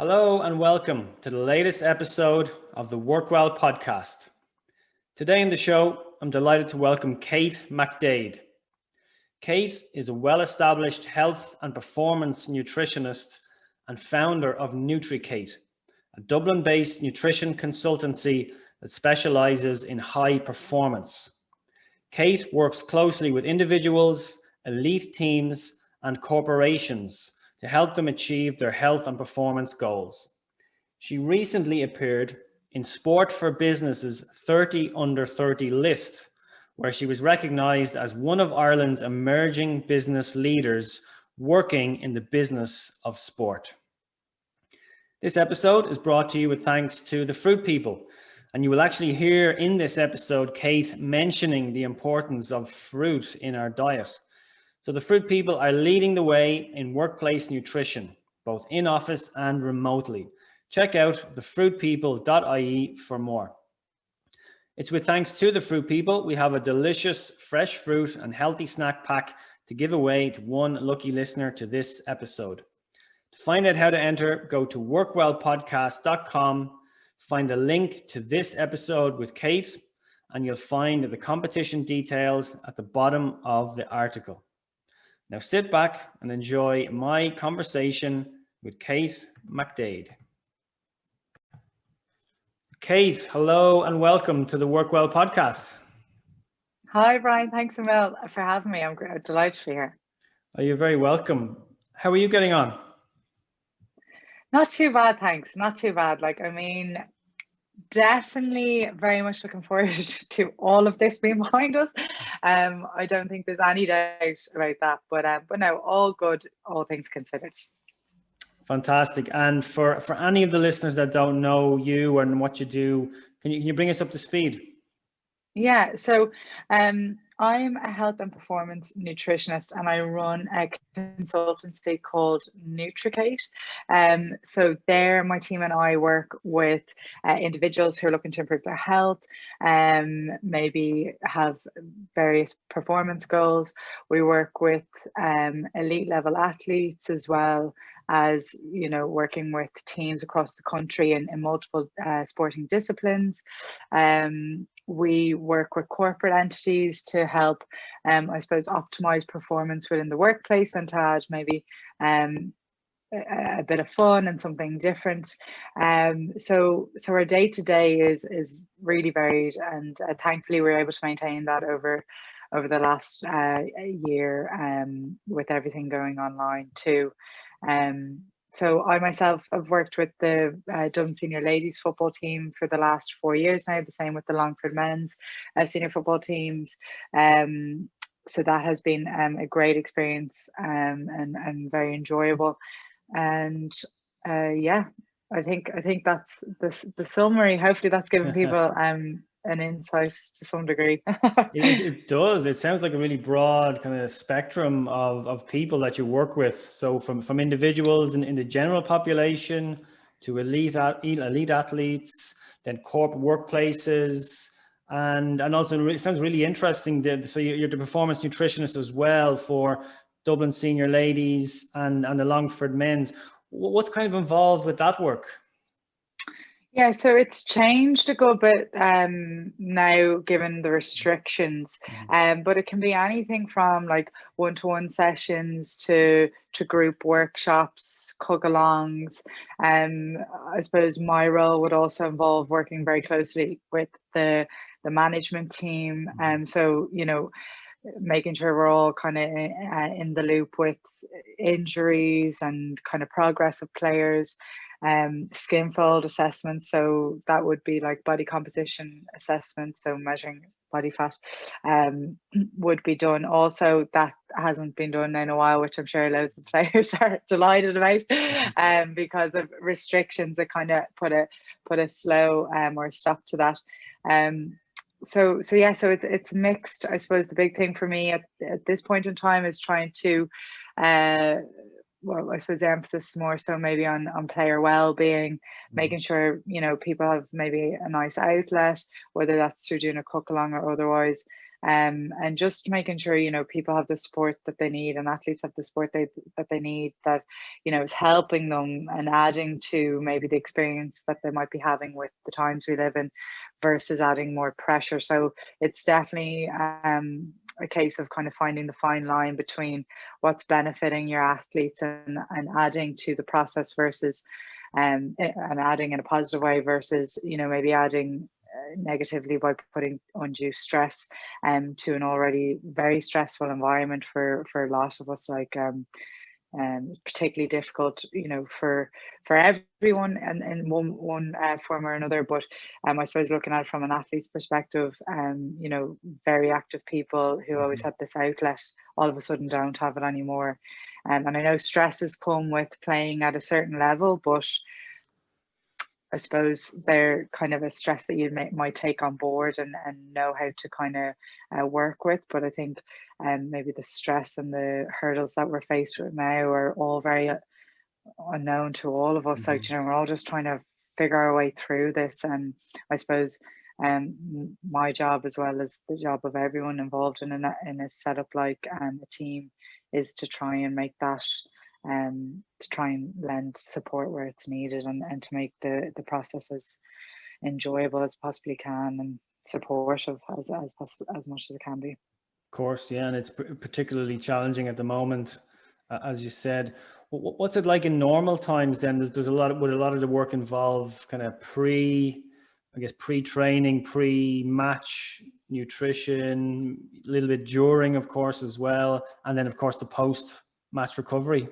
Hello and welcome to the latest episode of the Work Well podcast. Today in the show, I'm delighted to welcome Kate McDaid. Kate is a well-established health and performance nutritionist and founder of NutriKate, a Dublin-based nutrition consultancy that specialises in high performance. Kate works closely with individuals, elite teams, and corporations to help them achieve their health and performance goals. She recently appeared in Sport for Business's 30 Under 30 list, where she was recognised as one of Ireland's emerging business leaders working in the business of sport. This episode is brought to you with thanks to the Fruit People, and you will actually hear in this episode Kate mentioning the importance of fruit in our diet. So the Fruit People are leading the way in workplace nutrition, both in office and remotely. Check out thefruitpeople.ie for more. It's with thanks to the Fruit People, we have a delicious fresh fruit and healthy snack pack to give away to one lucky listener to this episode. To find out how to enter, go to workwellpodcast.com, find the link to this episode with Kate, and you'll find the competition details at the bottom of the article. Now sit back and enjoy my conversation with Kate McDaid. Kate, hello and welcome to the Work Well podcast. Hi, Brian. Thanks a million for having me. I'm delighted to be here. Oh, you're very welcome. How are you getting on? Not too bad, thanks. Not too bad. Definitely very much looking forward to all of this being behind us. I don't think there's any doubt about that, but no, all good, all things considered. Fantastic. And for any of the listeners that don't know you and what you do, can you bring us up to speed? Yeah, so I'm a health and performance nutritionist and I run a consultancy called Nutricate. So there, my team and I work with individuals who are looking to improve their health, maybe have various performance goals. We work with elite level athletes as well as, working with teams across the country in multiple sporting disciplines. We work with corporate entities to help, optimize performance within the workplace and to add maybe a bit of fun and something different. So our day to day is really varied, and thankfully we're able to maintain that over the last year, with everything going online too. So I myself have worked with the Dublin senior ladies football team for the last 4 years now, the same with the Longford men's senior football teams. So that has been a great experience, and very enjoyable. And I think that's the summary. Hopefully that's given people an insight to some degree. It does. It sounds like a really broad kind of spectrum of people that you work with. So from individuals in the general population to elite athletes, then corporate workplaces, and also it sounds really interesting. So you're the performance nutritionist as well for Dublin senior ladies and the Longford men's. What's kind of involved with that work? Yeah, so it's changed a good bit now given the restrictions, but it can be anything from like one-to-one sessions to group workshops, cook-alongs. I suppose my role would also involve working very closely with the management team, so making sure we're all kind of in the loop with injuries and kind of progress of players. Skin fold assessments, so that would be like body composition assessments, so measuring body fat, would be done. Also, that hasn't been done in a while, which I'm sure loads of players are delighted about, because of restrictions that kind of put a slow or a stop to that. So it's mixed. I suppose the big thing for me at this point in time is trying to I suppose the emphasis more so maybe on player well-being, making sure people have maybe a nice outlet, whether that's through doing a cook along or otherwise, and just making sure, you know, people have the support that they need, and athletes have the support that they need, that, you know, is helping them and adding to maybe the experience that they might be having with the times we live in, versus adding more pressure. So it's definitely a case of kind of finding the fine line between what's benefiting your athletes and adding to the process versus and adding in a positive way, versus, you know, maybe adding negatively by putting undue stress to an already very stressful environment for a lot of us. Like particularly difficult, you know, for everyone and in one form or another. But I suppose looking at it from an athlete's perspective, you know, very active people who always had this outlet all of a sudden don't have it anymore. And I know stresses come with playing at a certain level, but I suppose they're kind of a stress that you might take on board and know how to kind of work with. But I think maybe the stress and the hurdles that we're faced with now are all very unknown to all of us. Like, you know, we're all just trying to figure our way through this. And I suppose my job, as well as the job of everyone involved in a setup like a team, is to try and make that to try and lend support where it's needed, and to make the process as enjoyable as possibly can, and supportive as much as it can be. Of course, yeah, and it's particularly challenging at the moment, as you said. What's it like in normal times then? There's a lot of the work involve kind of pre-training, pre-match nutrition, a little bit during, of course, as well, and then of course the post-match recovery.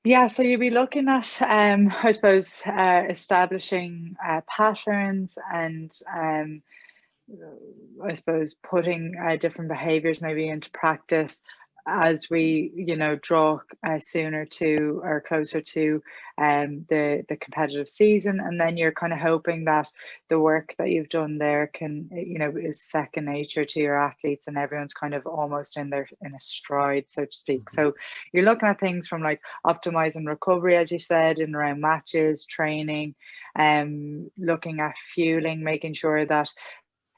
Yeah, so you'll be looking at, I suppose, establishing patterns, and I suppose putting different behaviors maybe into practice as we, you know, draw sooner to or closer to the competitive season. And then you're kind of hoping that the work that you've done there can, you know, is second nature to your athletes, and everyone's kind of almost in a stride, so to speak. So you're looking at things from like optimizing recovery, as you said, in around matches, training, looking at fueling, making sure that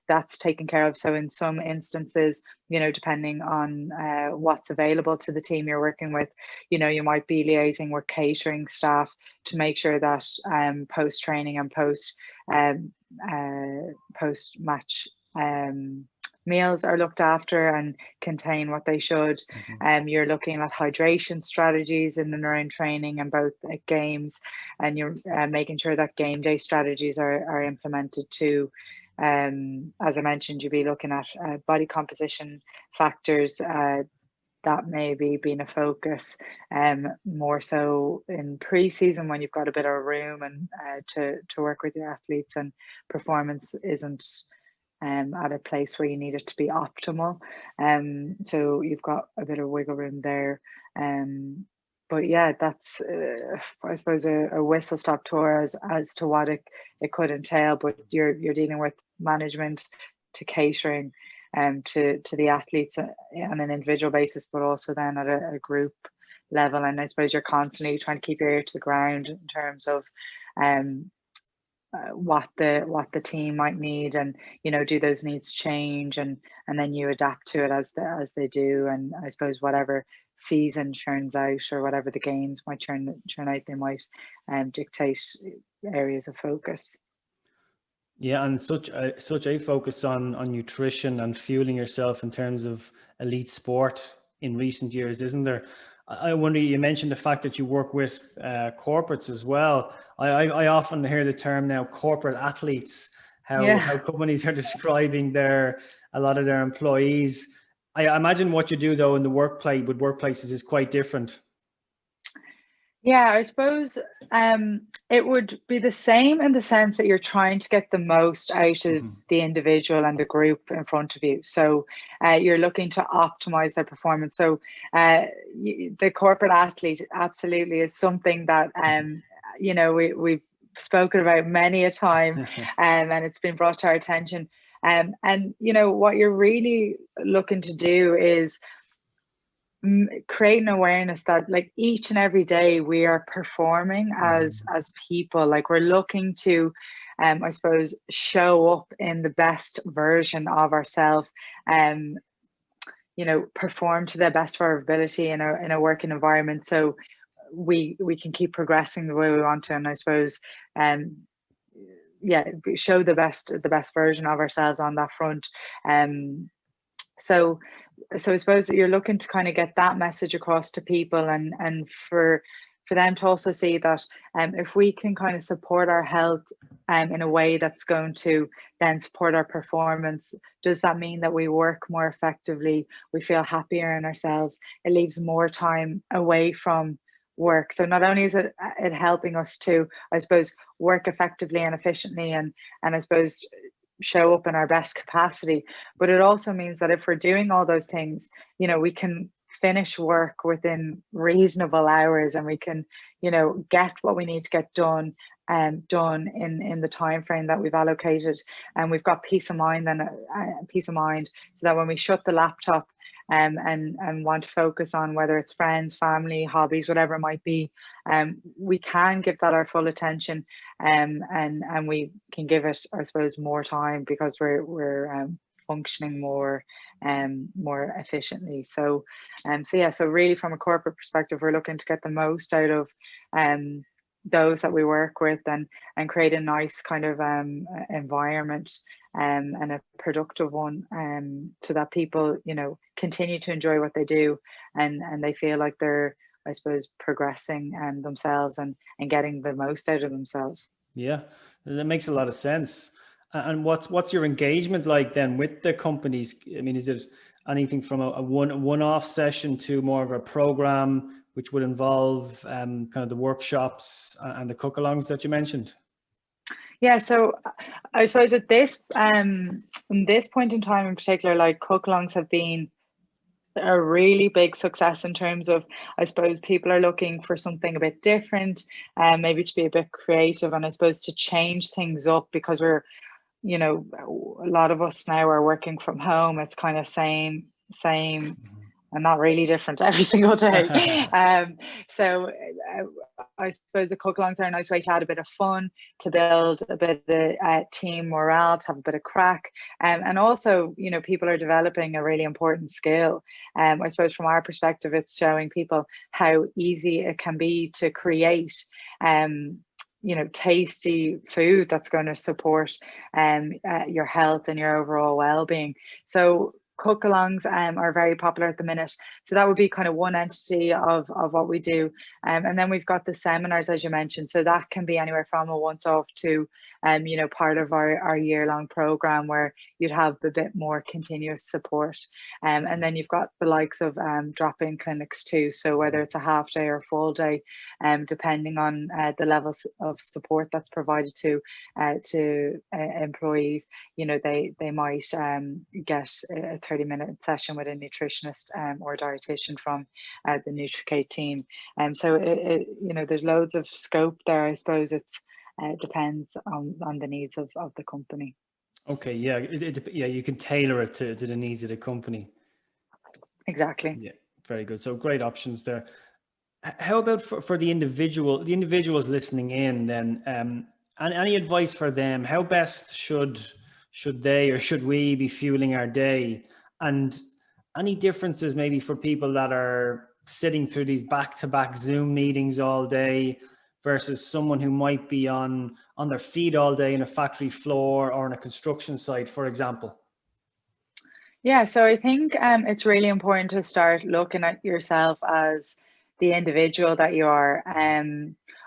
that's taken care of. So in some instances, you know, depending on what's available to the team you're working with, you know, you might be liaising with catering staff to make sure that post training and post match meals are looked after and contain what they should. You're looking at hydration strategies in and around training and both at games, and you're making sure that game day strategies are implemented too. As I mentioned, you'll be looking at body composition factors that may be being a focus, more so in pre-season when you've got a bit of room and to work with your athletes, and performance isn't at a place where you need it to be optimal. So you've got a bit of wiggle room there. But yeah, that's I suppose a whistle stop tour as to what it could entail. But you're dealing with management to catering to the athletes on an individual basis, but also then at a group level. And I suppose you're constantly trying to keep your ear to the ground in terms of what the team might need, and, you know, do those needs change, and then you adapt to it as they do. And I suppose whatever season churns out, or whatever the games might churn out, they might dictate areas of focus. Yeah, and such a focus on nutrition and fueling yourself in terms of elite sport in recent years, isn't there? I wonder, you mentioned the fact that you work with corporates as well. I often hear the term now, corporate athletes, how companies are describing a lot of their employees. I imagine what you do though in the workplace with workplaces is quite different. Yeah, I suppose it would be the same in the sense that you're trying to get the most out of the individual and the group in front of you. So you're looking to optimize their performance. So the corporate athlete absolutely is something that, you know, we've spoken about many a time, and it's been brought to our attention. And, you know, what you're really looking to do is create an awareness that, like, each and every day we are performing as people. Like, we're looking to I suppose, show up in the best version of ourselves, perform to the best of our ability in a working environment, so we can keep progressing the way we want to, and I suppose show the best version of ourselves on that front. So I suppose that you're looking to kind of get that message across to people, and for them to also see that if we can kind of support our health in a way that's going to then support our performance, does that mean that we work more effectively, we feel happier in ourselves, it leaves more time away from work. So not only is it helping us to, I suppose, work effectively and efficiently, and I suppose show up in our best capacity, but it also means that if we're doing all those things, we can finish work within reasonable hours, and we can get what we need to get done in the time frame that we've allocated, and we've got peace of mind, and peace of mind, so that when we shut the laptop and want to focus on whether it's friends, family, hobbies, whatever it might be, we can give that our full attention, and we can give it, I suppose, more time, because we're functioning more efficiently. So really, from a corporate perspective, we're looking to get the most out of those that we work with, and create a nice kind of environment, and a productive one, so that people continue to enjoy what they do, and they feel like they're, I suppose, progressing themselves, and getting the most out of themselves. Yeah, that makes a lot of sense. And what's your engagement like then with the companies? I mean, is it anything from a one-off session to more of a program, which would involve kind of the workshops and the cook-alongs that you mentioned? Yeah, so I suppose at this point in time in particular, like, cook-alongs have been a really big success, in terms of, I suppose, people are looking for something a bit different, and maybe to be a bit creative, and I suppose to change things up, because we're, a lot of us now are working from home. It's kind of same and not really different every single day. So I suppose the cook-alongs are a nice way to add a bit of fun, to build a bit of team morale, to have a bit of crack, and also, people are developing a really important skill. I suppose from our perspective, it's showing people how easy it can be to create tasty food that's going to support your health and your overall well-being. So cook-alongs are very popular at the minute. So that would be kind of one entity of what we do. And then we've got the seminars, as you mentioned. So that can be anywhere from a once-off to, part of our year-long program, where you'd have a bit more continuous support. And then you've got the likes of drop-in clinics too. So whether it's a half day or full day, depending on the levels of support that's provided to employees, they might get a 30-minute session with a nutritionist or a dietitian from the NutriKate team. So there's loads of scope there. I suppose it's depends on the needs of the company. Okay, yeah, you can tailor it to the needs of the company. Exactly. Yeah, very good. So great options there. How about for the individuals listening in then? Any advice for them? How best should they, or should we, be fueling our day? And any differences maybe for people that are sitting through these back-to-back Zoom meetings all day versus someone who might be on their feet all day in a factory floor or on a construction site, for example? Yeah, so I think it's really important to start looking at yourself as the individual that you are.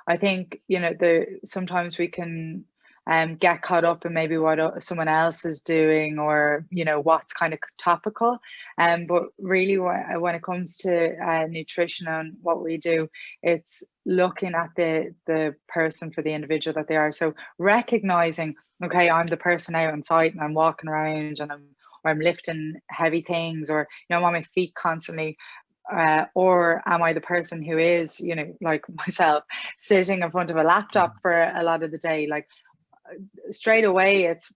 I think, sometimes we can get caught up in maybe what someone else is doing, or what's kind of topical, but really, when it comes to nutrition and what we do, it's looking at the person for the individual that they are. So recognizing, okay, I'm the person out on site and I'm walking around and I'm lifting heavy things, or I'm on my feet constantly, or am I the person who is, like myself, sitting in front of a laptop for a lot of the day? Like, straight away, it's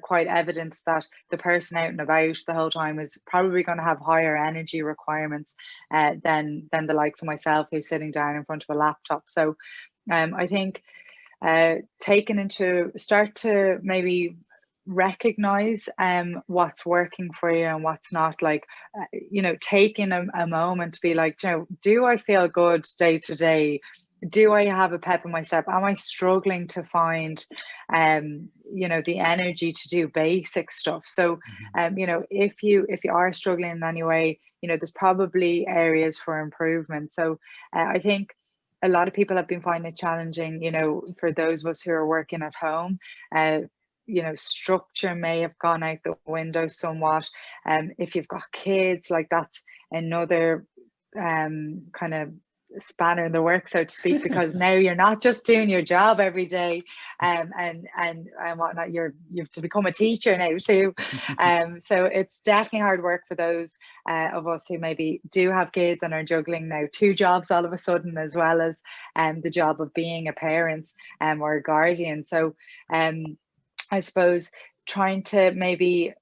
quite evident that the person out and about the whole time is probably going to have higher energy requirements than the likes of myself, who's sitting down in front of a laptop. So I think start to maybe recognize what's working for you and what's not. Like, taking a moment to be like, do I feel good day to day? Do I have a pep in my step? Am I struggling to find the energy to do basic stuff? So if you are struggling in any way, there's probably areas for improvement. So I think a lot of people have been finding it challenging, for those of us who are working at home. Structure may have gone out the window somewhat. If you've got kids, like, that's another kind of spanner in the works, so to speak, because now you're not just doing your job every day and whatnot, you have to become a teacher now too. So it's definitely hard work for those of us who maybe do have kids and are juggling now 2 jobs all of a sudden, as well as the job of being a parent or a guardian. So I suppose trying to maybe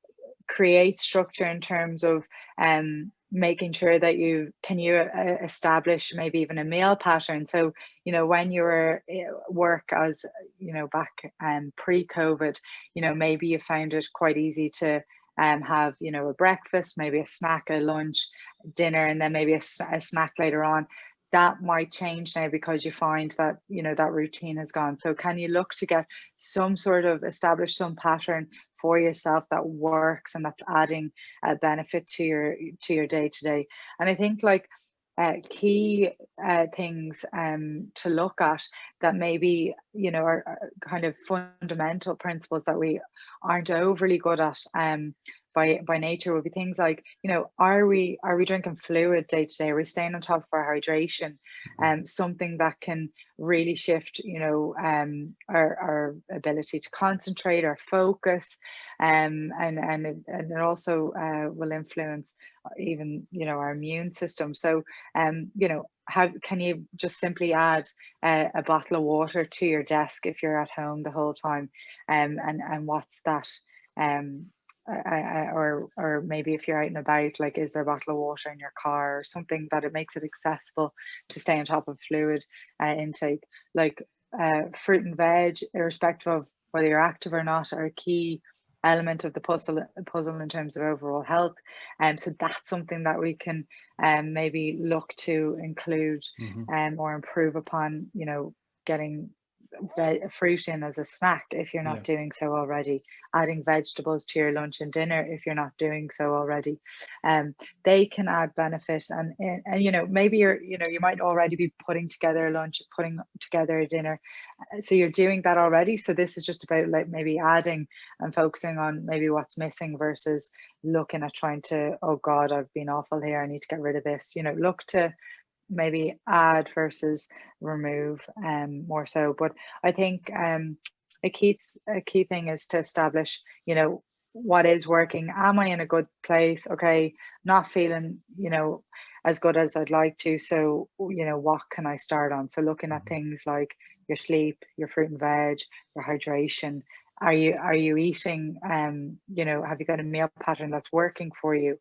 create structure in terms of making sure that you establish maybe even a meal pattern. So when you were work, as back pre-COVID, maybe you found it quite easy to have a breakfast, maybe a snack, a lunch, dinner, and then maybe a snack later on. That might change now because you find that that routine has gone. So can you look to get some sort of establish some pattern for yourself that works and that's adding a benefit to your day to day? And I think like key things to look at that maybe are kind of fundamental principles that we aren't overly good at by nature, would be things like, are we drinking fluid day to day? Are we staying on top of our hydration? Something that can really shift our ability to concentrate, our focus, and it also will influence even our immune system. So how can you just simply add a bottle of water to your desk if you're at home the whole time, and what's that? Or maybe if you're out and about, like, is there a bottle of water in your car, or something that it makes it accessible to stay on top of fluid intake. Like fruit and veg, irrespective of whether you're active or not, are a key element of the puzzle in terms of overall health. So that's something that we can maybe look to include or improve upon, getting fruit in as a snack if you're not doing so already, adding vegetables to your lunch and dinner if you're not doing so already. They can add benefit, and maybe you might already be putting together a lunch, putting together a dinner, so you're doing that already. So this is just about like maybe adding and focusing on maybe what's missing versus looking at trying to, oh God, I've been awful here, I need to get rid of this. Look to maybe add versus remove more so. But I think a key thing is to establish what is working. Am I in a good place? Okay, not feeling as good as I'd like to, so what can I start on? So looking at things like your sleep, your fruit and veg, your hydration. Are you eating have you got a meal pattern that's working for you?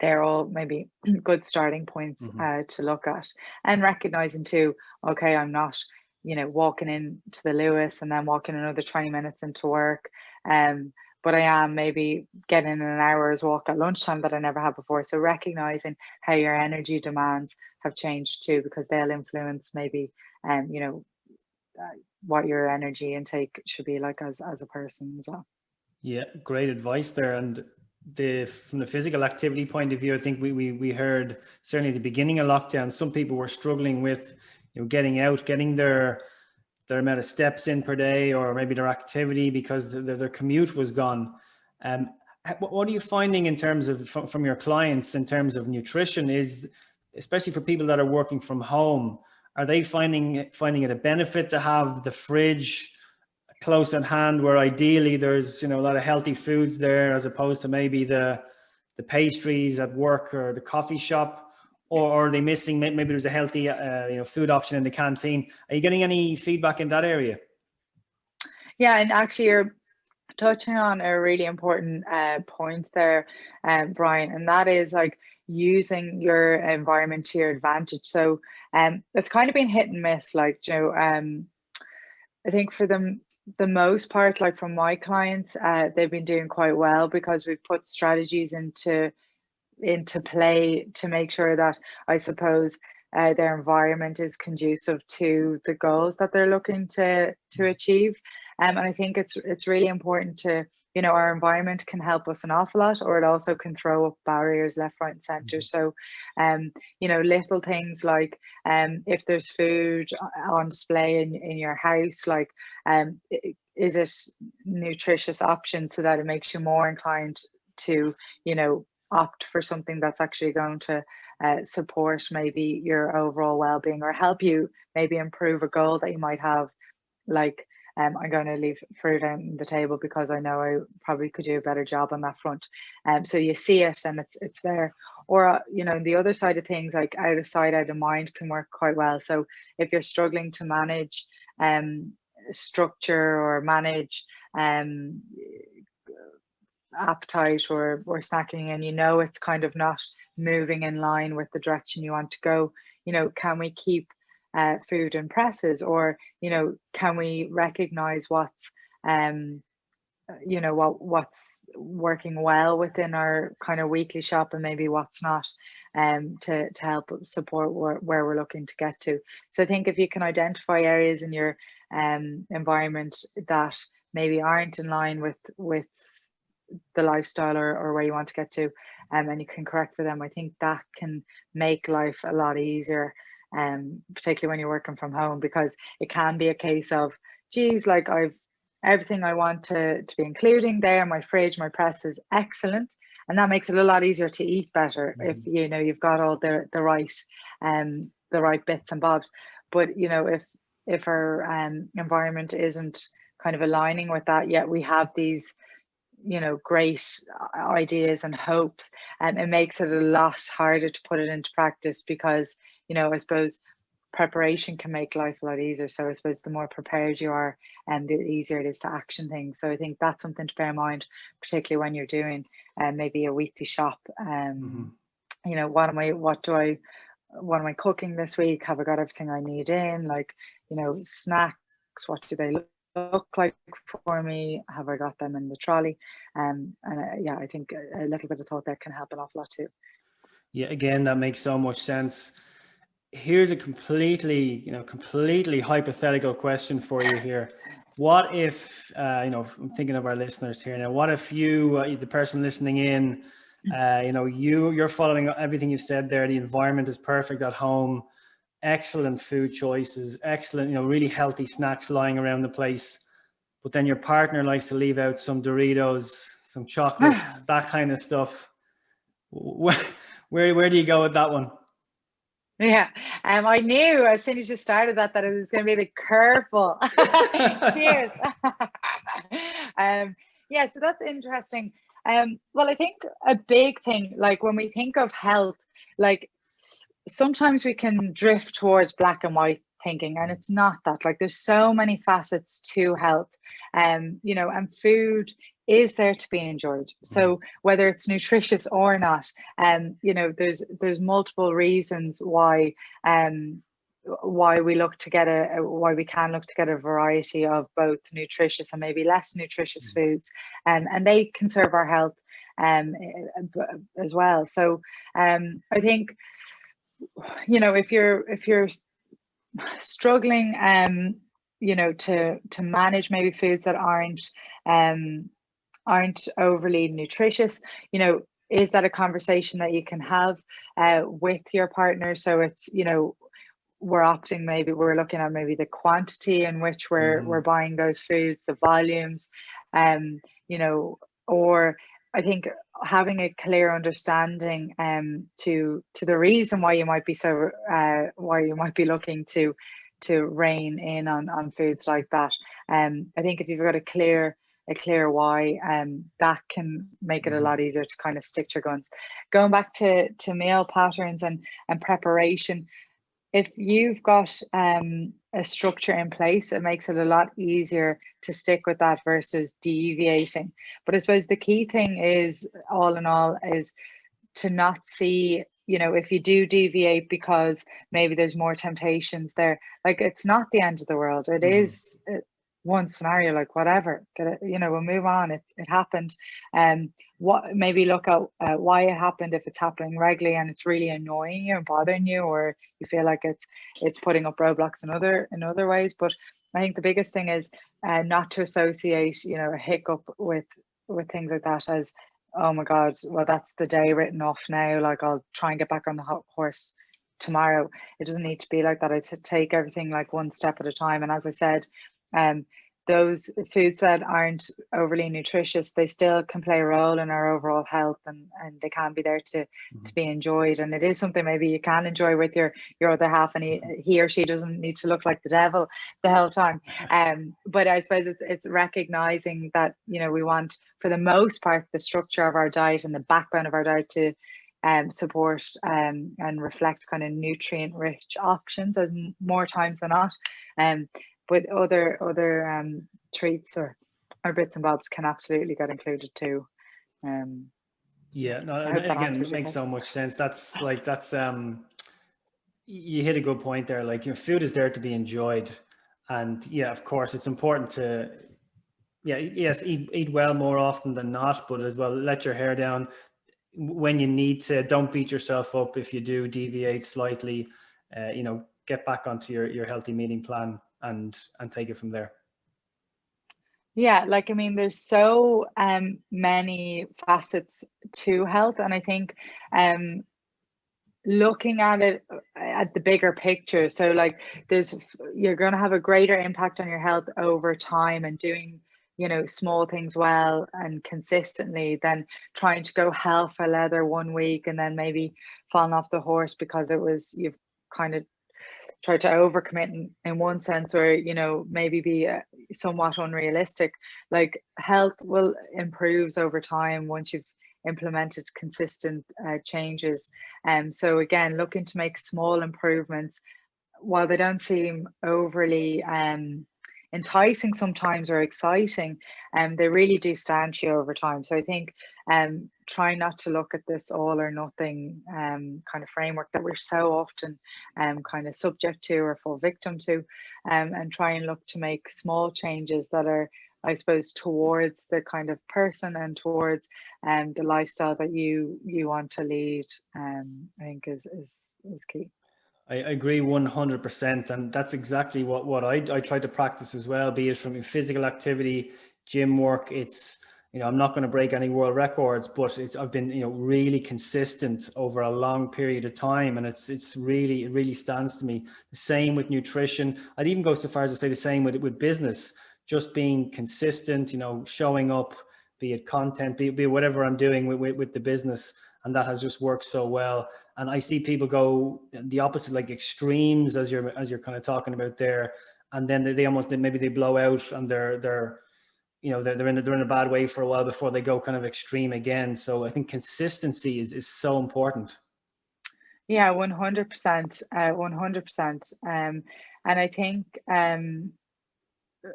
They're all maybe good starting points to look at, and recognizing too, okay, I'm not walking into the Lewis and then walking another 20 minutes into work, but I am maybe getting an hour's walk at lunchtime that I never had before. So recognizing how your energy demands have changed too, because they'll influence maybe what your energy intake should be like as a person as well. Yeah, great advice there. And from the physical activity point of view, I think we heard certainly at the beginning of lockdown, some people were struggling with getting out, getting their amount of steps in per day, or maybe their activity, because their commute was gone. What are you finding in terms of from your clients in terms of nutrition, is especially for people that are working from home? Are they finding it a benefit to have the fridge close at hand, where ideally there's a lot of healthy foods there, as opposed to maybe the pastries at work or the coffee shop? Or are they missing, maybe there's a healthy food option in the canteen? Are you getting any feedback in that area? Yeah, and actually you're touching on a really important point there, Brian, and that is like, using your environment to your advantage. So it's kind of been hit and miss, like, you know, I think for them, the most part, like from my clients, they've been doing quite well because we've put strategies into play to make sure that, I suppose, their environment is conducive to the goals that they're looking to achieve. And I think it's really important to, you know, our environment can help us an awful lot, or it also can throw up barriers left, right, and center. So, you know, little things like if there's food on display in your house, like is it nutritious options so that it makes you more inclined to, you know, opt for something that's actually going to support maybe your overall well-being, or help you maybe improve a goal that you might have, like I'm going to leave fruit on the table because I know I probably could do a better job on that front. So you see it and it's there. Or you know, the other side of things, like out of sight, out of mind, can work quite well. So if you're struggling to manage structure, or manage appetite or snacking, and you know it's kind of not moving in line with the direction you want to go, you know, can we keep food in presses? Or, you know, can we recognize what's you know, what's working well within our kind of weekly shop, and maybe what's not, to help support where we're looking to get to. So I think if you can identify areas in your environment that maybe aren't in line with the lifestyle or where you want to get to, and you can correct for them, I think that can make life a lot easier, particularly when you're working from home, because it can be a case of, geez, like I've everything I want to be including there, my fridge, my press is excellent, and that makes it a lot easier to eat better if, you know, you've got all the right bits and bobs. But you know, if our environment isn't kind of aligning with that, yet we have these, you know, great ideas and hopes, and it makes it a lot harder to put it into practice, because, you know, I suppose preparation can make life a lot easier. So I suppose the more prepared you are, and the easier it is to action things. So I think that's something to bear in mind, particularly when you're doing maybe a weekly shop. You know, what am I cooking this week? Have I got everything I need in? Like, you know, snacks, what do they look like for me? Have I got them in the trolley? And yeah, I think a little bit of thought there can help an awful lot too. Yeah, again, that makes so much sense. Here's a completely hypothetical question for you here. What if, you know, I'm thinking of our listeners here now, what if you, the person listening in, you know, you're following everything you've said there, the environment is perfect at home, excellent food choices, excellent, you know, really healthy snacks lying around the place, but then your partner likes to leave out some Doritos, some chocolates, that kind of stuff. Where do you go with that one? Yeah, I knew as soon as you started that it was going to be a bit curveball. Cheers. Yeah, so that's interesting. Well, I think a big thing, like when we think of health, like sometimes we can drift towards black and white thinking, and it's not that. Like there's so many facets to health, you know, and food is there to be enjoyed. So whether it's nutritious or not, you know, there's multiple reasons why we look to get why we can look to get a variety of both nutritious and maybe less nutritious foods, and they can serve our health as well. So I think, you know, if you're struggling, you know, to manage maybe foods that aren't overly nutritious, you know, is that a conversation that you can have with your partner? So it's, you know, we're looking at maybe the quantity in which we're buying those foods, the volumes, you know, or I think having a clear understanding to the reason why you might be looking to rein in on foods like that. I think if you've got a clear why, that can make it a lot easier to kind of stick to your guns. Going back to meal patterns and preparation, if you've got a structure in place, it makes it a lot easier to stick with that versus deviating. But I suppose the key thing is, all in all, is to not see, you know, if you do deviate because maybe there's more temptations there, like it's not the end of the world. It is one scenario, like whatever, you know, we'll move on. It happened. What, maybe look at why it happened, if it's happening regularly and it's really annoying you and bothering you, or you feel like it's putting up roadblocks in other ways. But I think the biggest thing is not to associate, you know, a hiccup with things like that as, oh my God, well, that's the day written off now. Like, I'll try and get back on the horse tomorrow. It doesn't need to be like that. I take everything like one step at a time. And as I said, those foods that aren't overly nutritious, they still can play a role in our overall health, and they can be there to be enjoyed. And it is something maybe you can enjoy with your other half, and he or she doesn't need to look like the devil the whole time. But I suppose it's recognizing that, you know, we want, for the most part, the structure of our diet and the backbone of our diet to support and reflect kind of nutrient rich options as more times than not. But other treats or bits and bobs can absolutely get included too. Yeah, no, again, it makes so much sense. That's you hit a good point there. Like, your food is there to be enjoyed, and yeah, of course, it's important to, yes, eat well more often than not, but as well, let your hair down when you need to. Don't beat yourself up if you do deviate slightly. You know, get back onto your healthy eating plan and take it from there. Yeah, like, I mean, there's so many facets to health, and I think looking at it at the bigger picture, so like you're going to have a greater impact on your health over time, and doing, you know, small things well and consistently, than trying to go hell for leather one week and then maybe falling off the horse because you've kind of try to overcommit in one sense, or, you know, maybe be somewhat unrealistic. Like, health will improves over time once you've implemented consistent changes. So again, looking to make small improvements, while they don't seem overly enticing sometimes or exciting, they really do stand to you over time. So I think try not to look at this all or nothing kind of framework that we're so often kind of subject to or fall victim to, and try and look to make small changes that are, I suppose, towards the kind of person and towards the lifestyle that you want to lead. I think is key. I agree 100%, and that's exactly what I try to practice as well, be it from physical activity, gym work. It's, you know, I'm not going to break any world records, but I've been, you know, really consistent over a long period of time, and it really stands to me. The same with nutrition. I'd even go so far as to say the same with business, just being consistent, you know, showing up, be it content, be it whatever I'm doing with the business. And that has just worked so well. And I see people go the opposite, like extremes, as you're kind of talking about there. And then they almost, maybe they blow out, and they're you know, they're in a bad way for a while before they go kind of extreme again. So I think consistency is so important. Yeah, 100%, 100%. And I think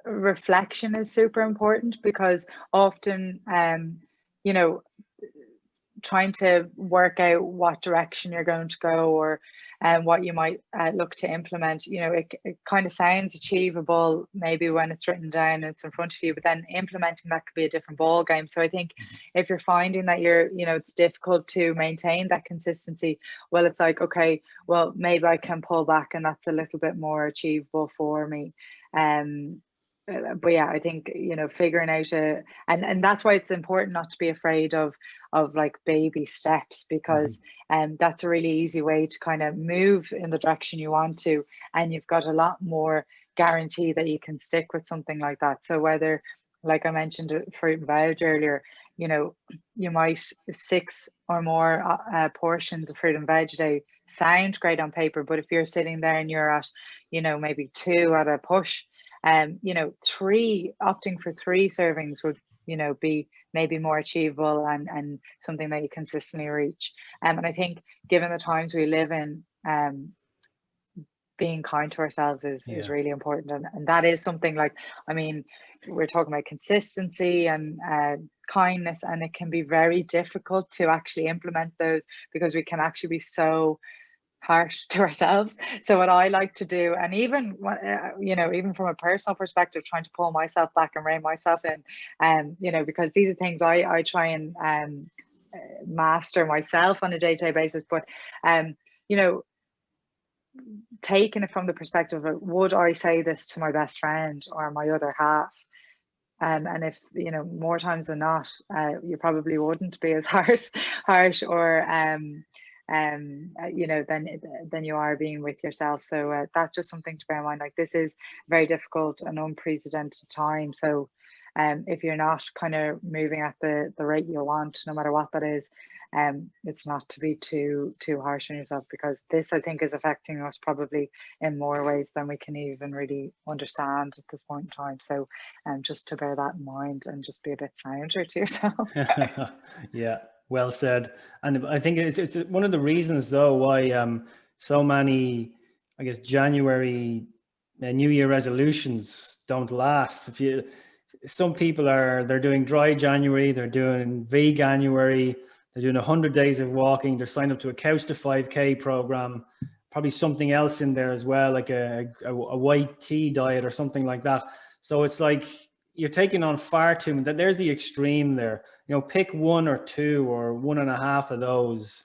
reflection is super important, because often, you know, trying to work out what direction you're going to go, or what you might look to implement, you know, it kind of sounds achievable maybe when it's written down and it's in front of you, but then implementing that could be a different ball game. So I think if you're finding that you know, it's difficult to maintain that consistency, well, it's like, okay, well, maybe I can pull back and that's a little bit more achievable for me. But yeah, I think, you know, figuring out and that's why it's important not to be afraid of like baby steps, because that's a really easy way to kind of move in the direction you want to, and you've got a lot more guarantee that you can stick with something like that. So whether, like I mentioned, fruit and veg earlier, you know, you might 6 or more portions of fruit and veg a day sound great on paper, but if you're sitting there and you're at, you know, maybe 2 at a push, you know, opting for 3 servings would, you know, be maybe more achievable and something that you consistently reach. And I think, given the times we live in, being kind to ourselves is really important, and that is something, like, I mean, we're talking about consistency and kindness, and it can be very difficult to actually implement those because we can actually be so harsh to ourselves. So what I like to do, and even even from a personal perspective, trying to pull myself back and rein myself in, because these are things I try and master myself on a day-to-day basis. But taking it from the perspective of, would I say this to my best friend or my other half? And if more times than not, you probably wouldn't be as harsh or than you are being with yourself. So that's just something to bear in mind. Like, this is very difficult and unprecedented time. So if you're not kind of moving at the rate you want, no matter what that is, it's not to be too harsh on yourself, because this, I think, is affecting us probably in more ways than we can even really understand at this point in time. So just to bear that in mind and just be a bit sounder to yourself. Yeah, well said. And I think it's one of the reasons, though, why so many, I guess, January New Year resolutions don't last. Some people they're doing dry January, they're doing veganuary, they're doing 100 days of walking, they're signed up to a Couch to 5K program, probably something else in there as well, like a white tea diet or something like that. So it's like you're taking on far too much. There's the extreme there. Pick one or two or one and a half of those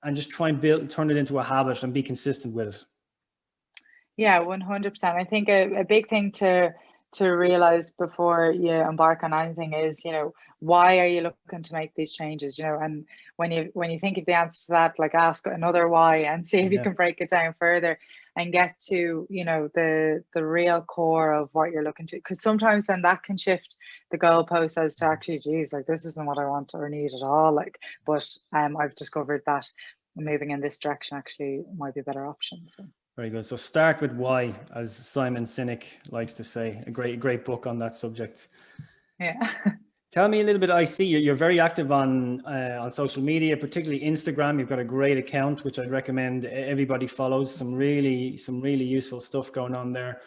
and just try and turn it into a habit and be consistent with it. Yeah, 100%. I think a big thing to realize before you embark on anything is, why are you looking to make these changes? And when you think of the answer to that, like, ask another why and see if you can break it down further and get to the real core of what you're looking to, because sometimes then that can shift the goalpost as to, actually, geez, like, this isn't what I want or need at all. Like, but I've discovered that moving in this direction actually might be a better option. So. Very good. So start with why, as Simon Sinek likes to say. A great book on that subject. Yeah. Tell me a little bit. I see you're very active on social media, particularly Instagram. You've got a great account, which I'd recommend everybody follows. Some really useful stuff going on there.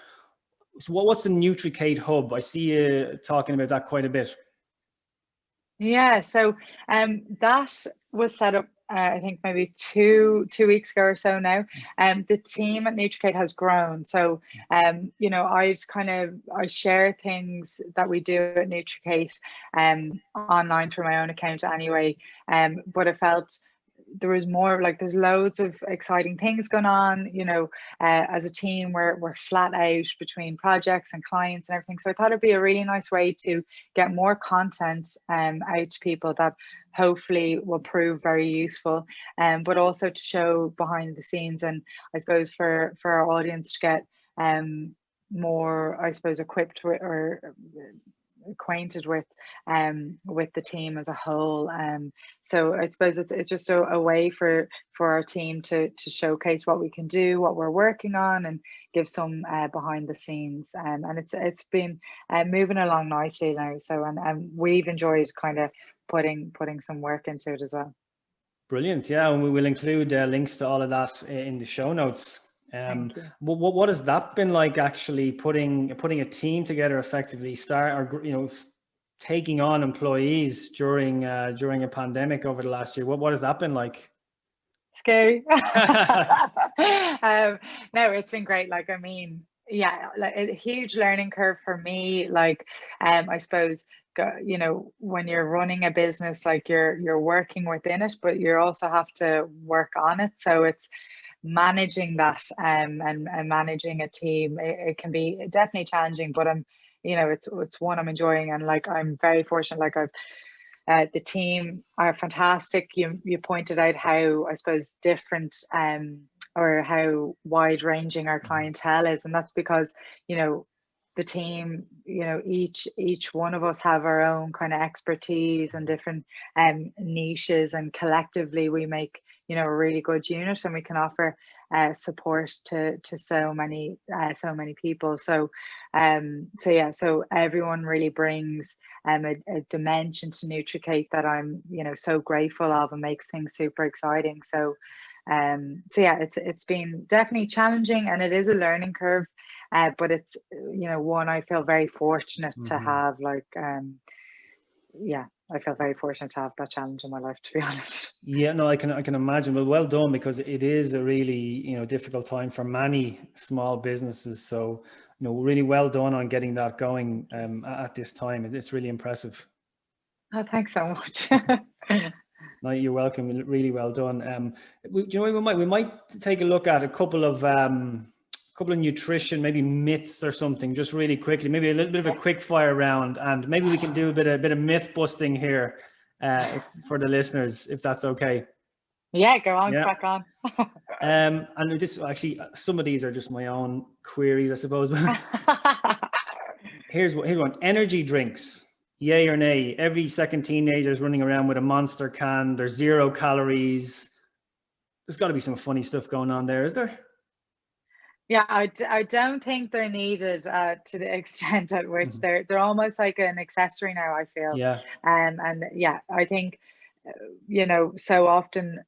So what's the NutriCate Hub? I see you talking about that quite a bit. Yeah. So that was set up, I think maybe two weeks ago or so now. The team at NutriKate has grown. So, I share things that we do at NutriKate online through my own account anyway. But I felt there was more, like, there's loads of exciting things going on, as a team we're flat out between projects and clients and everything. So I thought it'd be a really nice way to get more content out to people that hopefully will prove very useful, but also to show behind the scenes, and I suppose for our audience to get more, I suppose, equipped with or acquainted with the team as a whole. So I suppose it's just a way for our team to showcase what we can do, what we're working on, and give some behind the scenes. And it's been moving along nicely now. So and we've enjoyed kind of putting some work into it as well. Brilliant. Yeah, and we will include links to all of that in the show notes. What has that been like, actually putting a team together effectively, taking on employees during a pandemic over the last year? What has that been like? Scary. No, it's been great. Like, I mean, yeah, like a huge learning curve for me. Like, I suppose, when you're running a business, like, you're working within it, but you also have to work on it. So it's managing that and managing a team. It can be definitely challenging, but it's one I'm enjoying, and like, I'm very fortunate. Like, the team are fantastic. You pointed out how, I suppose, different or how wide ranging our clientele is, and that's because the team, each one of us have our own kind of expertise and different niches, and collectively we make a really good unit, and we can offer support to so many people. So so everyone really brings a dimension to NutriKate that I'm so grateful of, and makes things super exciting. So yeah, it's been definitely challenging, and it is a learning curve, but it's one I feel very fortunate to have. Like, yeah, I feel very fortunate to have that challenge in my life, to be honest. Yeah, no, I can imagine. Well done, because it is a really, difficult time for many small businesses. So, really well done on getting that going at this time. It's really impressive. Oh, thanks so much. No, you're welcome. Really well done. We might take a look at a couple of nutrition, maybe myths or something, just really quickly. Maybe a little bit of a quick fire round, and maybe we can do a bit of myth busting here for the listeners, if that's okay. Yeah, go on, crack on. And this, actually, some of these are just my own queries, I suppose. Here's one: energy drinks. Yay or nay? Every second teenager is running around with a Monster can. There's 0 calories. There's got to be some funny stuff going on there, is there? Yeah, I don't think they're needed to the extent at which they're almost like an accessory now, I feel. Yeah. And yeah, I think, so often,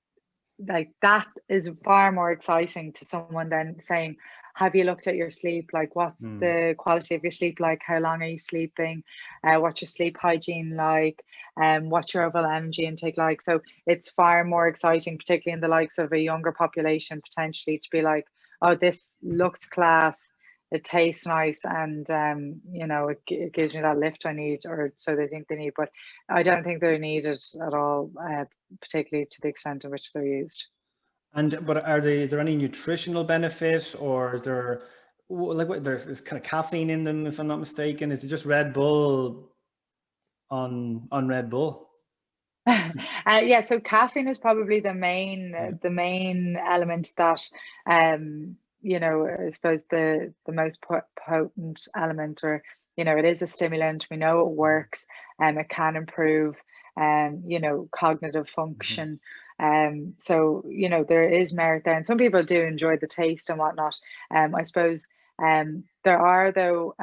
like, that is far more exciting to someone than saying, have you looked at your sleep? Like, what's the quality of your sleep like? How long are you sleeping? What's your sleep hygiene like? What's your overall energy intake like? So it's far more exciting, particularly in the likes of a younger population, potentially, to be like, oh, this looks class, it tastes nice, and it gives me that lift I need, or so they think they need. But I don't think they're needed at all, particularly to the extent to which they're used. But is there any nutritional benefit, or is there, like, what, there's kind of caffeine in them, if I'm not mistaken? Is it just Red Bull on Red Bull? Yeah, so caffeine is probably the main element that I suppose the most potent element, or it is a stimulant. We know it works, and it can improve cognitive function. So there is merit there, and some people do enjoy the taste and whatnot. I suppose there are, though,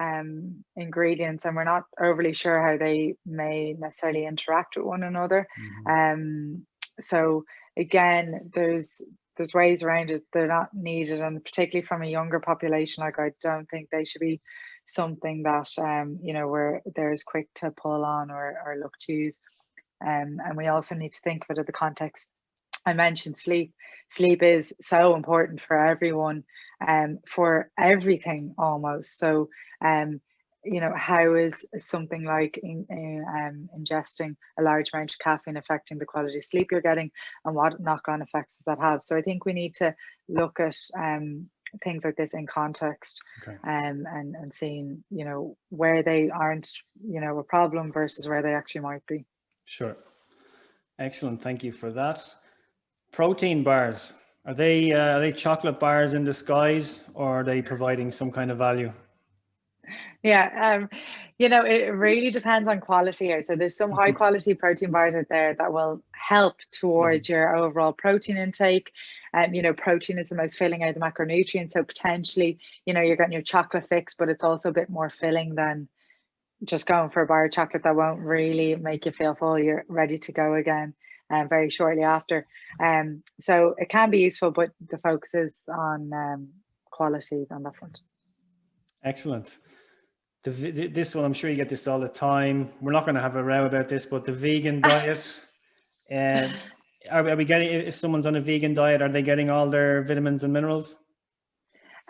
ingredients, and we're not overly sure how they may necessarily interact with one another. So again, there's ways around it. They're not needed, and particularly from a younger population, like, I don't think they should be something that where they're as quick to pull on or look to use. And we also need to think of it in the context. I mentioned sleep. Sleep is so important for everyone, for everything almost. So, how is something like ingesting a large amount of caffeine affecting the quality of sleep you're getting, and what knock-on effects does that have? So I think we need to look at things like this in context, and seeing where they aren't a problem versus where they actually might be. Sure. Excellent. Thank you for that. Protein bars, are they chocolate bars in disguise, or are they providing some kind of value? Yeah, it really depends on quality here. So there's some high quality protein bars out there that will help towards your overall protein intake. Protein is the most filling out of the macronutrients. So potentially, you're getting your chocolate fix, but it's also a bit more filling than just going for a bar of chocolate that won't really make you feel full. You're ready to go again very shortly after. So it can be useful, but the focus is on quality on that front. Excellent. This one, I'm sure you get this all the time. We're not going to have a row about this, but the vegan diet. Are we getting, if someone's on a vegan diet, are they getting all their vitamins and minerals?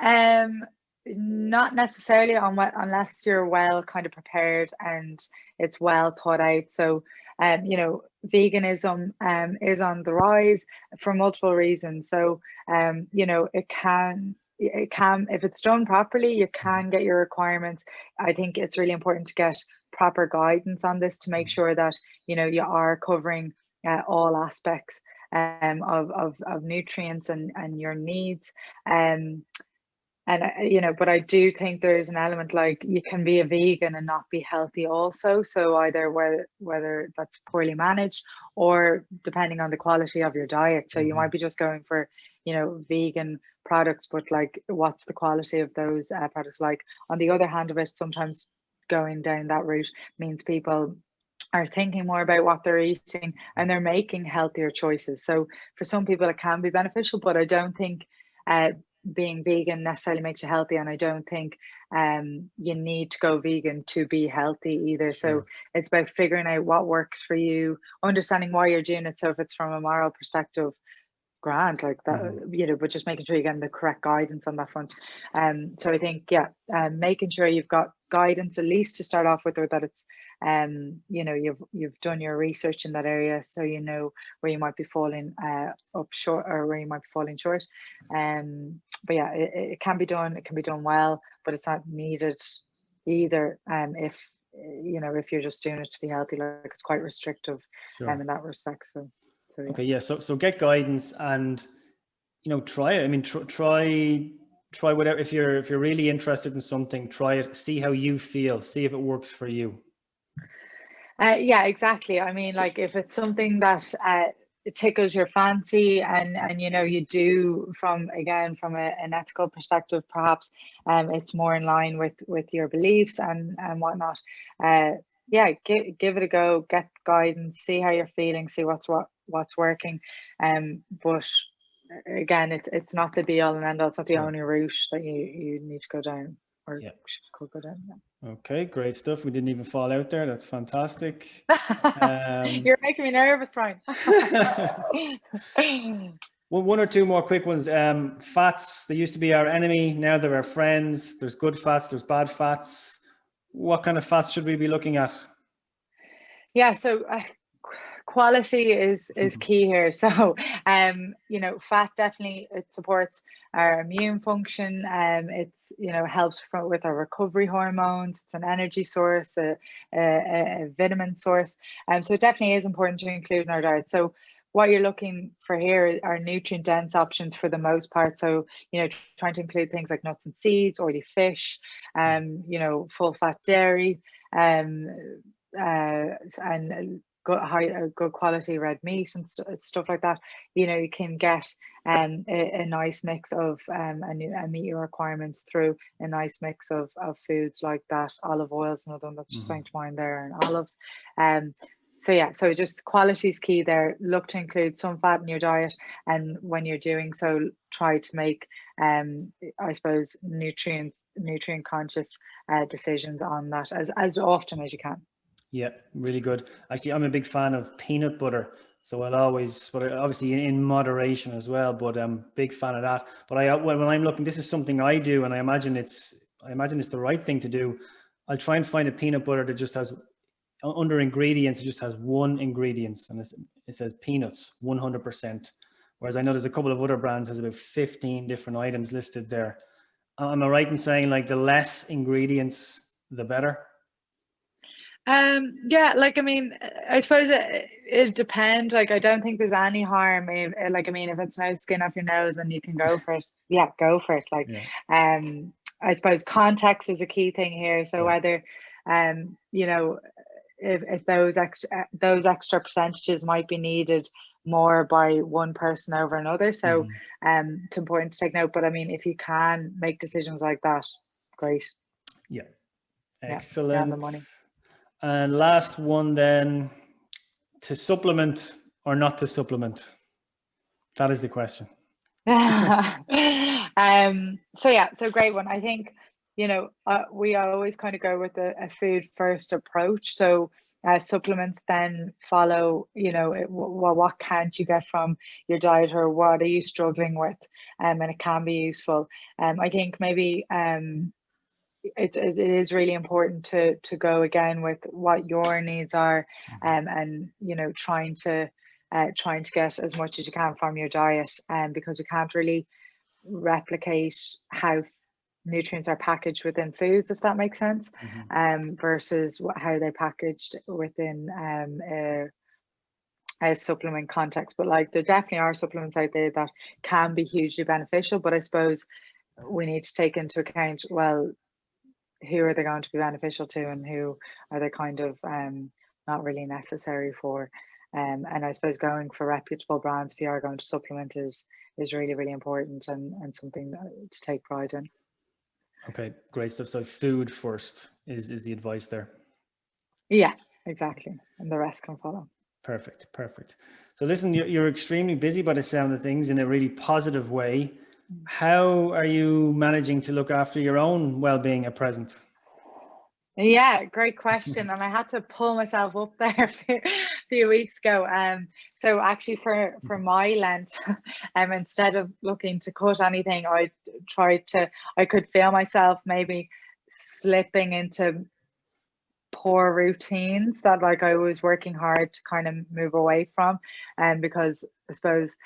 Not necessarily, unless you're well kind of prepared and it's well thought out. So veganism is on the rise for multiple reasons. So it can, if it's done properly, you can get your requirements. I think it's really important to get proper guidance on this to make sure that you are covering all aspects of nutrients and your needs. But I do think there's an element, like, you can be a vegan and not be healthy also. So either whether that's poorly managed, or depending on the quality of your diet. So you might be just going for, vegan products, but, like, what's the quality of those products like? On the other hand of it, sometimes going down that route means people are thinking more about what they're eating and they're making healthier choices. So for some people it can be beneficial, but I don't think being vegan necessarily makes you healthy, and I don't think you need to go vegan to be healthy either. So it's about figuring out what works for you, understanding why you're doing it. So if it's from a moral perspective, grand, like that, but just making sure you're getting the correct guidance on that front. So I think, making sure you've got guidance at least to start off with, or that it's you've done your research in that area, so you know where you might be falling up short, or where you might be falling short. But yeah, it can be done well, but it's not needed either. If you're just doing it to be healthy, like it's quite restrictive in that respect. So yeah. Okay, yeah. So get guidance and try it. I mean, try whatever. If you're really interested in something, try it. See how you feel. See if it works for you. Yeah, exactly. I mean, like if it's something that it tickles your fancy, and you do from an ethical perspective, perhaps it's more in line with your beliefs and whatnot. Give it a go. Get guidance. See how you're feeling. See what's working. But again, it's not the be all and end all. It's not the only route that you need to go down, or could go down. Yeah. Okay, great stuff. We didn't even fall out there. That's fantastic. You're making me nervous, Brian. One or two more quick ones. Fats, they used to be our enemy. Now they're our friends. There's good fats, there's bad fats. What kind of fats should we be looking at? Yeah, so quality is key here. So fat definitely, it supports our immune function. It's helps with our recovery hormones. It's an energy source, a vitamin source. So it definitely is important to include in our diet. So what you're looking for here are nutrient dense options for the most part. So trying to include things like nuts and seeds, oily fish, full fat dairy, and good quality red meat and stuff like that. You can get a nice mix of meet your requirements through a nice mix of foods like that. Olive oil is another one that's just going to mind there, and olives. So just quality is key there. Look to include some fat in your diet, and when you're doing so, try to make I suppose nutrient conscious decisions on that as often as you can. Yeah, really good. Actually, I'm a big fan of peanut butter. So I'll always, but obviously in moderation as well, but I'm a big fan of that. But when I'm looking, this is something I do, and I imagine it's the right thing to do. I'll try and find a peanut butter that just has, under ingredients, it just has one ingredient, and it says peanuts, 100%. Whereas I know there's a couple of other brands has about 15 different items listed there. Am I right in saying like the less ingredients, the better? I suppose it depends. Like, I don't think there's any harm if it's no skin off your nose and you can go for it, go for it. I suppose context is a key thing here. So whether if those extra percentages might be needed more by one person over another. So it's important to take note. But I mean, if you can make decisions like that, great. Yeah, excellent. On the money. And last one then, to supplement or not to supplement? That is the question. So great one. I think, we always kind of go with a food first approach. So supplements then follow, what can't you get from your diet, or what are you struggling with? And it can be useful. I think maybe it is really important to go again with what your needs are, and trying to get as much as you can from your diet, because you can't really replicate how nutrients are packaged within foods, if that makes sense, versus how they're packaged within a supplement context. But like, there definitely are supplements out there that can be hugely beneficial, but I suppose we need to take into account, well, who are they going to be beneficial to, and who are they kind of not really necessary for. And I suppose going for reputable brands, if you are going to supplement, is really, really important, and something to take pride in. Okay, great stuff. So food first is the advice there. Yeah, exactly. And the rest can follow. Perfect. So listen, you're extremely busy by the sound of things, in a really positive way. How are you managing to look after your own well-being at present? Yeah, great question. And I had to pull myself up there a few weeks ago. So actually for my Lent, instead of looking to cut anything, I could feel myself maybe slipping into poor routines that like I was working hard to kind of move away from. And because I suppose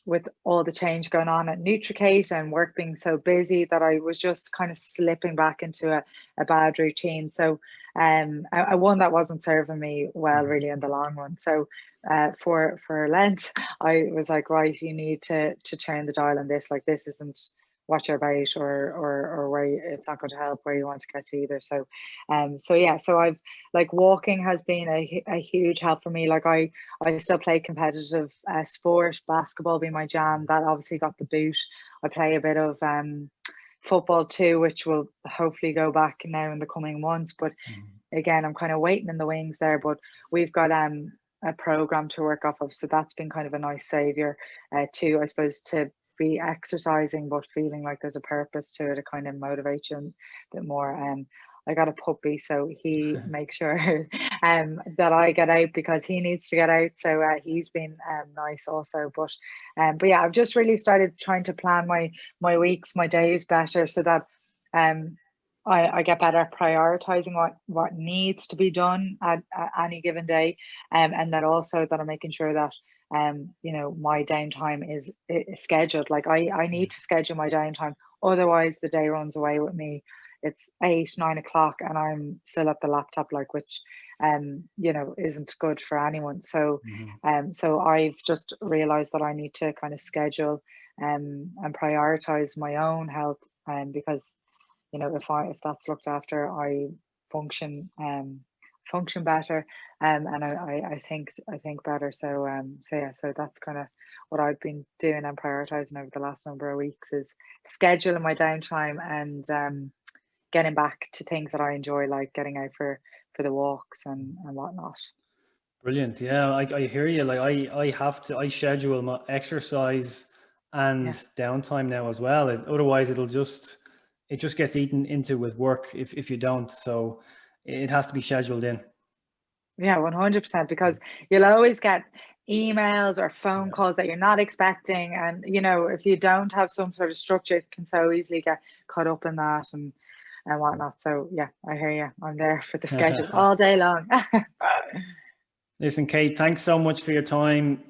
with all the change going on at NutriKate and work being so busy that I was just kind of slipping back into a bad routine. So I one that wasn't serving me well really in the long run. So for Lent, I was like, right, you need to turn the dial on this. Like this isn't what you're about, or where it's not going to help where you want to get to either. So yeah, so I've like walking has been a huge help for me. Like I still play competitive sport, basketball being my jam. That obviously got the boot. I play a bit of football too, which will hopefully go back now in the coming months. But again, I'm kind of waiting in the wings there. But we've got a program to work off of, so that's been kind of a nice savior too, I suppose, to be exercising but feeling like there's a purpose to it. It kind of motivates you a bit more. I got a puppy, so he makes sure that I get out because he needs to get out. So he's been nice also. But yeah, I've just really started trying to plan my weeks, my days better, so that I get better at prioritizing what needs to be done at any given day, and that also that I'm making sure that you know, my downtime is scheduled. Like I need to schedule my downtime, otherwise the day runs away with me. It's 8, 9 o'clock and I'm still at the laptop, like, which you know, isn't good for anyone. So so I've just realized that I need to kind of schedule and prioritize my own health, because you know, if that's looked after, I function function better, and I think better. So so yeah, so that's kind of what I've been doing and prioritizing over the last number of weeks, is scheduling my downtime and getting back to things that I enjoy, like getting out for the walks and whatnot. Brilliant. Yeah, I hear you. Like I schedule my exercise and Yeah. downtime now as well. Otherwise it just gets eaten into with work if you don't. So it has to be scheduled in. Yeah, 100%, because you'll always get emails or phone Yeah. calls that you're not expecting. And, you know, if you don't have some sort of structure, it can so easily get caught up in that and whatnot. So yeah, I hear you. I'm there for the schedule all day long. Listen, Kate, thanks so much for your time.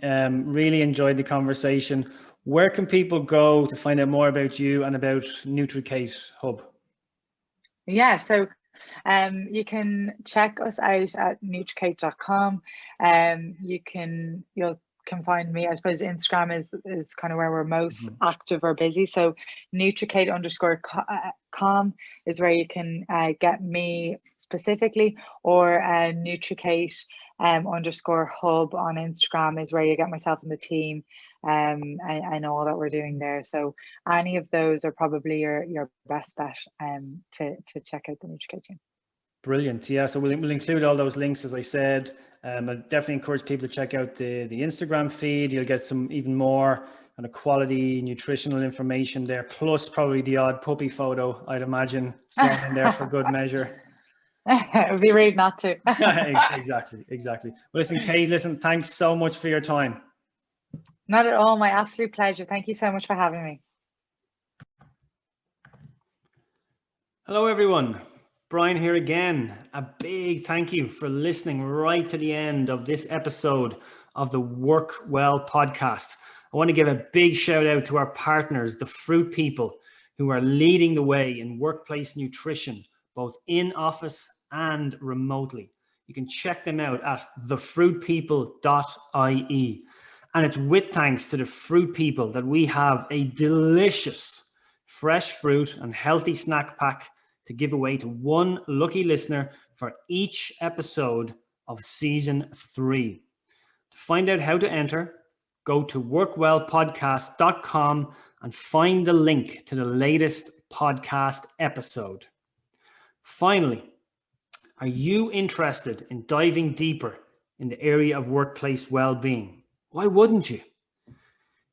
Really enjoyed the conversation. Where can people go to find out more about you and about Nutricate Hub? Yeah, so you can check us out at nutricate.com. You can find me. I suppose Instagram is kind of where we're most active or busy. So nutricate_com is where you can get me specifically, or nutricate _hub on Instagram is where you get myself and the team, and all that we're doing there. So any of those are probably your best bet to check out the NutriKate team. Brilliant. Yeah, so we'll include all those links, as I said. I definitely encourage people to check out the Instagram feed. You'll get some even more kind of quality nutritional information there, plus probably the odd puppy photo, I'd imagine, thrown in there for good measure. It would be rude not to. Exactly. Well, listen, Kate, thanks so much for your time. Not at all. My absolute pleasure. Thank you so much for having me. Hello, everyone. Brian here again. A big thank you for listening right to the end of this episode of the Work Well podcast. I want to give a big shout out to our partners, the Fruit People, who are leading the way in workplace nutrition, both in office and remotely. You can check them out at thefruitpeople.ie. And it's with thanks to the Fruit People that we have a delicious fresh fruit and healthy snack pack to give away to one lucky listener for each episode of season 3. To find out how to enter, go to workwellpodcast.com and find the link to the latest podcast episode. Finally, are you interested in diving deeper in the area of workplace well-being? Why wouldn't you?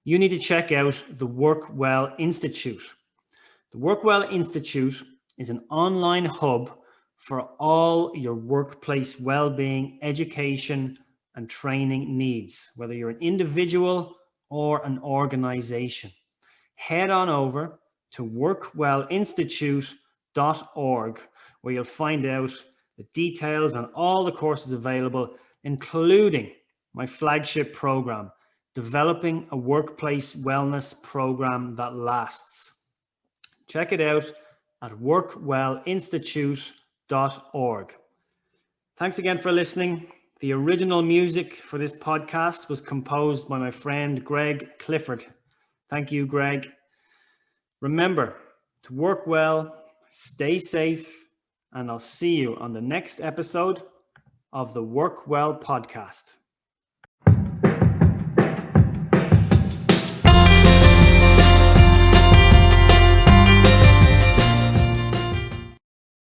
you need to check out the Work Well Institute. The Work Well Institute is an online hub for all your workplace well-being, education, and training needs, whether you're an individual or an organization. Head on over to workwellinstitute.org, where you'll find out the details on all the courses available, including my flagship program, Developing a Workplace Wellness Program That Lasts. Check it out at workwellinstitute.org. Thanks again for listening. The original music for this podcast was composed by my friend Greg Clifford. Thank you, Greg. Remember to work well, stay safe, and I'll see you on the next episode of the Work Well podcast.